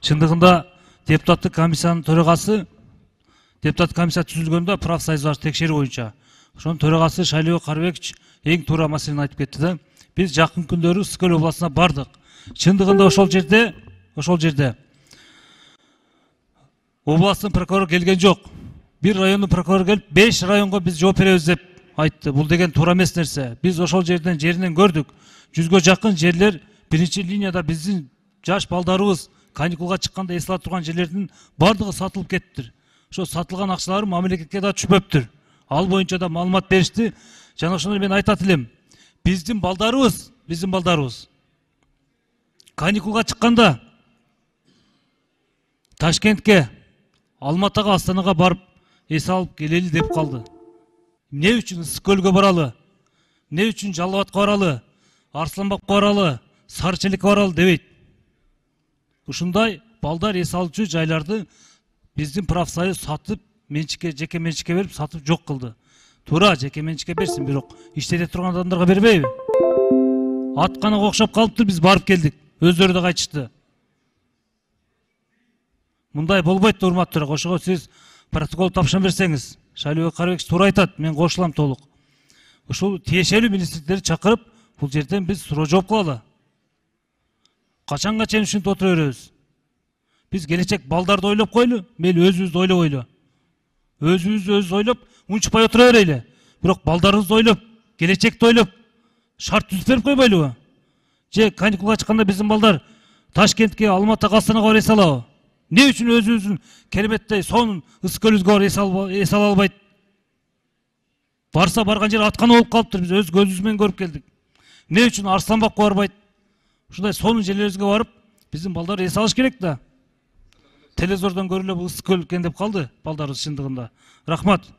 Чындыгында депутаттык комиссиянын төрагасы, депутат комиссия түзүлгөндө профсоюздар текшерүү боюнча ошонун төрагасы Шайлоо Карыбекович эң туура маселени айтып кетти да. Биз жакын күндөрү Ысык Көл областына бардык. Чындыгында ошол жерде областтын прокурору келген жок. Бир райондун прокурору келип 5 районго биз жооп беребиз деп айтты. Бул деген туура эмес нерсе. Биз ошол жеринен көрдүк. 100гө жакын жерлер биринчи линияда биздин жаш балдарыбыз каникулга чыкканда эс ала турган жерлердин бардыгы сатылып кеттир. Ошо сатылган акчалар мамлекетке да түшпөптүр. Ал боюнча да маалымат беришти. Жана ошондо мен айтат элем, биздин балдарыбыз каникулга чыкканда Ташкентке, Алматыга, Астанага барып эс алып келели деп калды. Эмне үчүн Ысык Көлгө баралы? Эмне үчүн Жалал Абадка баралы? Арсланбакка баралы? Сарычелекке баралы дебейт. Ушундай балдар эс алуучу жайларды биздин профсоюз сатып, жеке менчикке берип сатып жок кылды. Туура, жеке менчикке берсин, бирок иштете турган адамдарга бербейби? Атканага окшоп калыптыр, биз барып келдик. Өздөрү да кайтышты. Мындай болбойт да, урматтуу төрага. Ошого сиз протокол тапшырма берсеңиз, Шайлоо Карыбекович туура айтат, мен кошулам толук. Ушул тиешелүү министрликтерди чакырып, бул жерден биз суроо жооп кылалы. Качанга чейин ушинтип отура беребиз? Биз келечек балдарды ойлоп койлу, мейли өзүбүздү ойлобойлу. Өзүбүздү ойлоп, унчукпай отура берели. Бирок балдарыбызды ойлоп, келечекти ойлоп, шарт түзүп берип койбойлубу? Же каникулга чыкканда биздин балдар Ташкентке, Алматыга, Астанага барып эс алабы? Не үчүн өзүбүздүн кереметтей сонун Ысык Көлүбүзгө барып эс ала албайт? Барса барган жери атканы болуп калыптыр, биз өз көзүбүз менен көрүп келдик. Эмне үчүн Арсланбакка барбайт? Ушундай сонун жерлерибизге барып, биздин балдар эс алыш керек да. Телевизордон көрүлөп Ысык Көл экен деп калды балдарыбыз чындыгында. Рахмат.